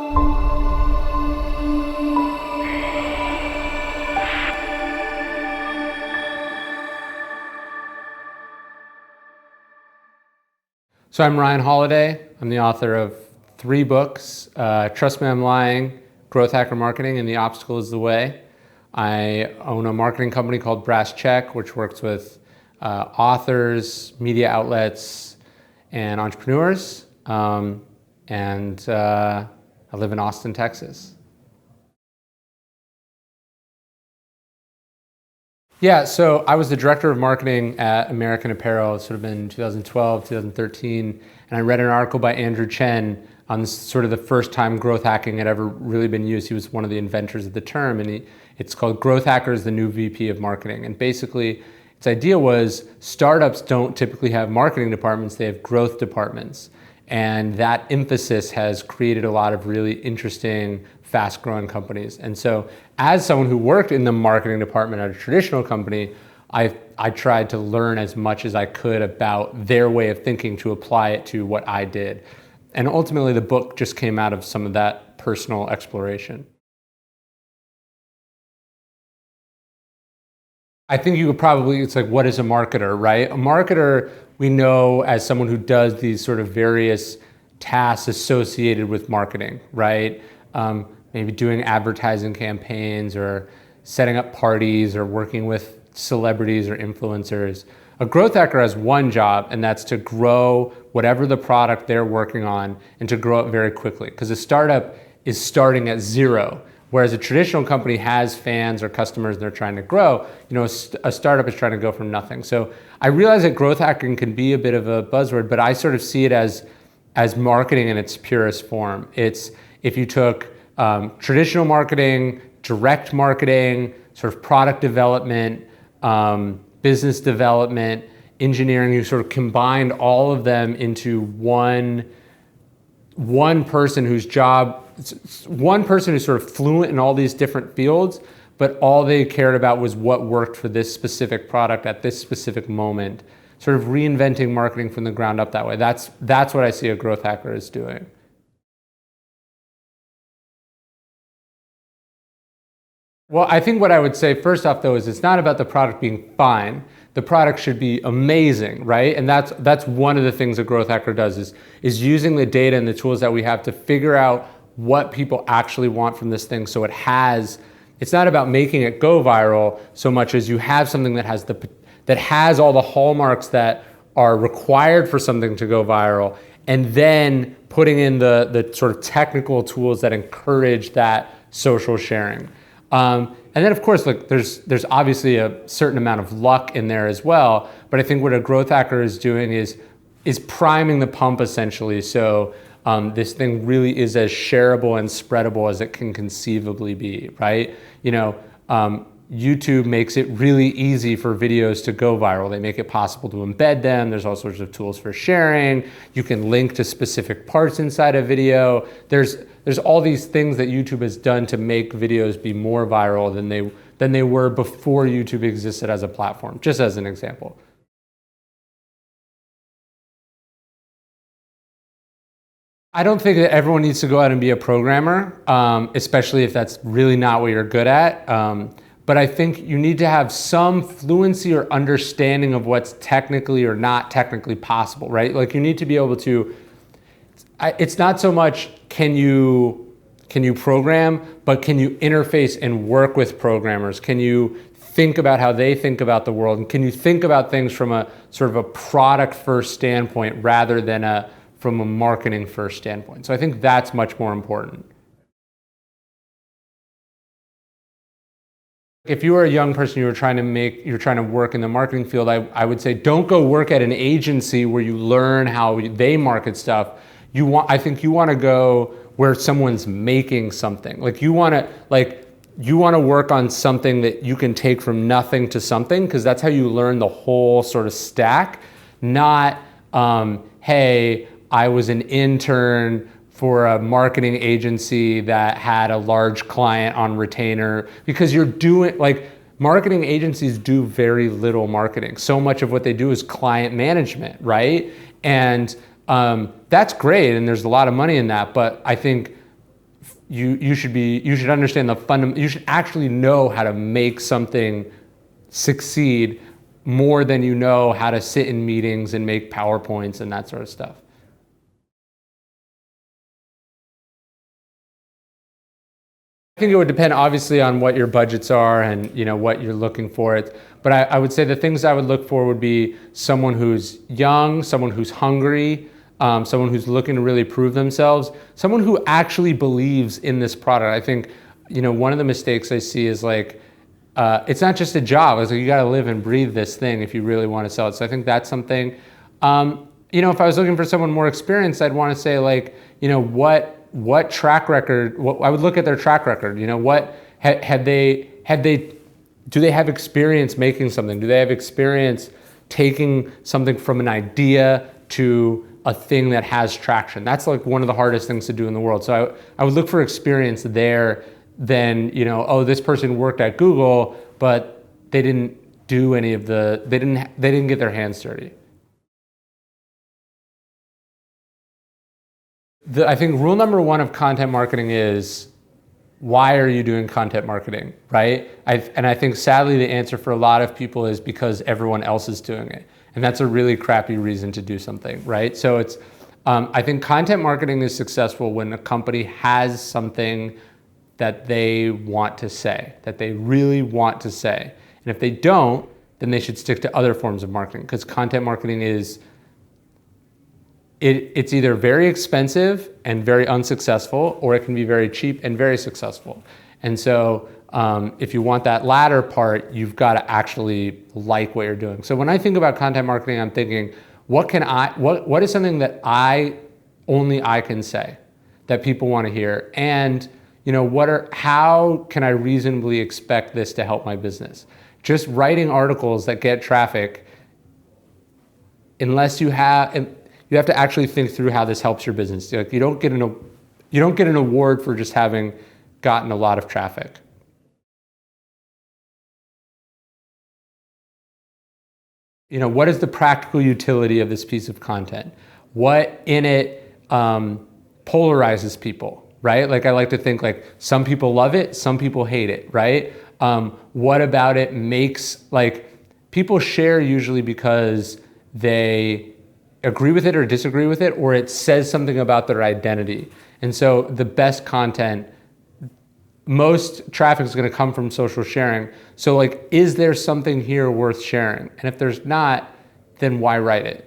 So I'm Ryan Holiday. I'm the author of 3 books, Trust Me, I'm Lying, Growth Hacker Marketing, and The Obstacle is the Way. I own a marketing company called Brass Check, which works with authors, media outlets, and entrepreneurs. I live in Austin, Texas. Yeah, so I was the director of marketing at American Apparel, sort of in 2012, 2013, and I read an article by Andrew Chen on sort of the first time growth hacking had ever really been used. He was one of the inventors of the term, and it's called Growth Hackers, the New VP of Marketing. And basically, its idea was startups don't typically have marketing departments, they have growth departments. And that emphasis has created a lot of really interesting, fast-growing companies. And so as someone who worked in the marketing department at a traditional company, I tried to learn as much as I could about their way of thinking to apply it to what I did. And ultimately, the book just came out of some of that personal exploration. I think you could probably, it's like, what is a marketer, right? A marketer, we know as someone who does these sort of various tasks associated with marketing, right? Maybe doing advertising campaigns or setting up parties or working with celebrities or influencers. A growth hacker has one job, and that's to grow whatever the product they're working on and to grow it very quickly. Because a startup is starting at zero. Whereas a traditional company has fans or customers and they're trying to grow, a startup is trying to go from nothing. So I realize that growth hacking can be a bit of a buzzword, but I sort of see it as marketing in its purest form. It's if you took traditional marketing, direct marketing, sort of product development, business development, engineering, you sort of combined all of them into one person whose job, one person who's sort of fluent in all these different fields, but all they cared about was what worked for this specific product at this specific moment, sort of reinventing marketing from the ground up that way. That's what I see a growth hacker is doing. Well, I think what I would say first off, though, is it's not about the product being fine. The product should be amazing, right? And that's one of the things a growth hacker does is using the data and the tools that we have to figure out what people actually want from this thing. So it's not about making it go viral so much as you have something that has all the hallmarks that are required for something to go viral, and then putting in the sort of technical tools that encourage that social sharing. And then, of course, there's obviously a certain amount of luck in there as well. But I think what a growth hacker is doing is priming the pump, essentially. So this thing really is as shareable and spreadable as it can conceivably be, right? YouTube makes it really easy for videos to go viral. They make it possible to embed them. There's all sorts of tools for sharing. You can link to specific parts inside a video. There's all these things that YouTube has done to make videos be more viral than they were before YouTube existed as a platform, just as an example. I don't think that everyone needs to go out and be a programmer, especially if that's really not what you're good at. But I think you need to have some fluency or understanding of what's technically or not technically possible, right? Like you need to be able to, it's not so much can you program, but can you interface and work with programmers? Can you think about how they think about the world? And can you think about things from a sort of a product first standpoint rather than from a marketing first standpoint? So I think that's much more important. If you are a young person, you're trying to work in the marketing field, I would say don't go work at an agency where you learn how they market stuff. I think you want to go where someone's making something. You want to work on something that you can take from nothing to something, because that's how you learn the whole sort of stack. Not, hey, I was an intern for a marketing agency that had a large client on retainer, because you're doing, marketing agencies do very little marketing. So much of what they do is client management, right? And that's great, and there's a lot of money in that, but I think you should understand you should actually know how to make something succeed more than you know how to sit in meetings and make PowerPoints and that sort of stuff. I think it would depend obviously on what your budgets are and what you're looking for. But I would say the things I would look for would be someone who's young, someone who's hungry, someone who's looking to really prove themselves, someone who actually believes in this product. I think one of the mistakes I see is like, it's not just a job. It's like you got to live and breathe this thing if you really want to sell it. So I think that's something. If I was looking for someone more experienced, I'd want to say like, what track record. I would look at their track record. Do they have experience making something? Do they have experience taking something from an idea to a thing that has traction? That's like one of the hardest things to do in the world. So I would look for experience there. Then this person worked at Google, but they didn't do any of they didn't get their hands dirty. I think rule number one of content marketing is, why are you doing content marketing, right? I think sadly the answer for a lot of people is because everyone else is doing it. And that's a really crappy reason to do something, right? So I think content marketing is successful when a company has something that they want to say, that they really want to say. And if they don't, then they should stick to other forms of marketing, because content marketing it's either very expensive and very unsuccessful, or it can be very cheap and very successful. And so if you want that latter part, you've got to actually like what you're doing. So when I think about content marketing, I'm thinking, what is something that only I can say that people want to hear? And how can I reasonably expect this to help my business? Just writing articles that get traffic, unless you have to actually think through how this helps your business. Like, you don't get an award for just having gotten a lot of traffic. What is the practical utility of this piece of content? What in it polarizes people? Right? Like, I like to think like some people love it, some people hate it, right? What about it makes, like, people share usually because they agree with it or disagree with it, or it says something about their identity. And so the best content, most traffic is going to come from social sharing. So like, is there something here worth sharing? And if there's not, then why write it?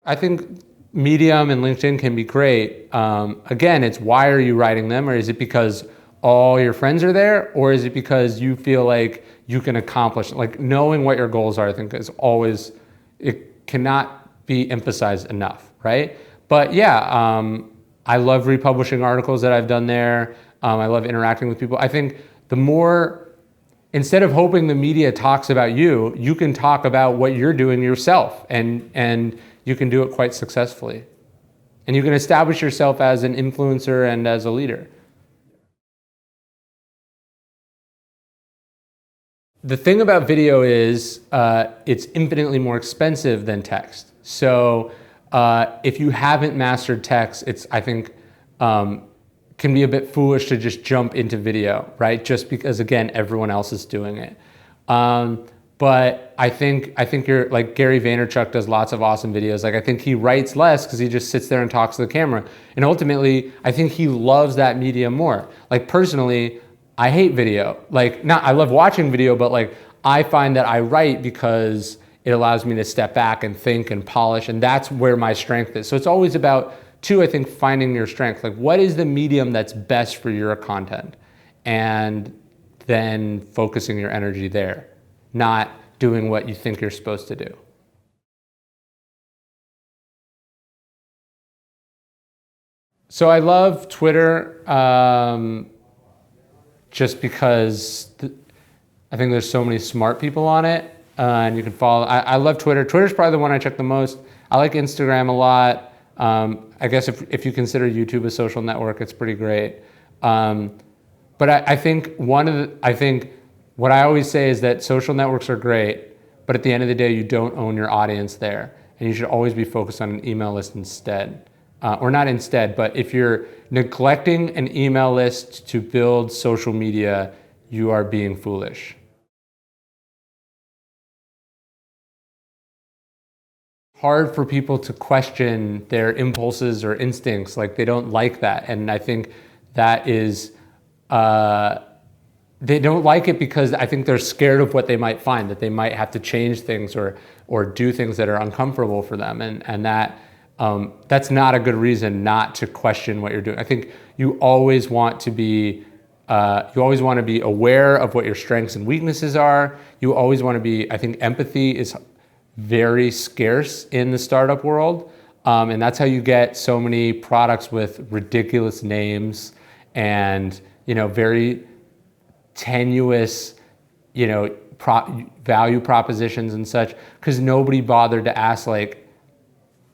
I think Medium and LinkedIn can be great. Again, it's, why are you writing them? Or is it because all your friends are there? Or is it because you feel like you can accomplish it? Like, knowing what your goals are, I think is always, it cannot be emphasized enough, right? But yeah, I love republishing articles that I've done there. I love interacting with people. I think instead of hoping the media talks about you, you can talk about what you're doing yourself, and you can do it quite successfully. And you can establish yourself as an influencer and as a leader. The thing about video is it's infinitely more expensive than text. So if you haven't mastered text, I think can be a bit foolish to just jump into video, right? Just because, again, everyone else is doing it. But I think you're like, Gary Vaynerchuk does lots of awesome videos. Like, I think he writes less because he just sits there and talks to the camera. And ultimately, I think he loves that medium more. Like, personally, I hate video. Like, I love watching video, but like, I find that I write because it allows me to step back and think and polish, and that's where my strength is. So it's always about, I think, finding your strength. Like, what is the medium that's best for your content? And then focusing your energy there, not doing what you think you're supposed to do. So I love Twitter just because I think there's so many smart people on it, and you can follow. I love Twitter. Twitter's probably the one I check the most. I like Instagram a lot. I guess if you consider YouTube a social network, it's pretty great. But I think what I always say is that social networks are great, but at the end of the day, you don't own your audience there. and you should always be focused on an email list instead. Or not instead, but if you're neglecting an email list to build social media, you are being foolish. Hard for people to question their impulses or instincts, like they don't like that. And I think that is, they don't like it because I think they're scared of what they might find, that they might have to change things or do things that are uncomfortable for them. And that, that's not a good reason not to question what you're doing. I think you always want to be aware of what your strengths and weaknesses are. You always want to be, I think empathy is very scarce in the startup world. And that's how you get so many products with ridiculous names and, very tenuous, value propositions and such, because nobody bothered to ask, like,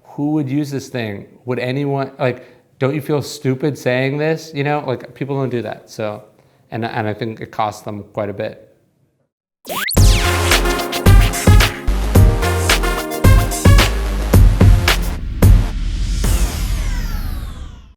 who would use this thing? Would anyone, like, don't you feel stupid saying this? Like people don't do that. So, and I think it costs them quite a bit.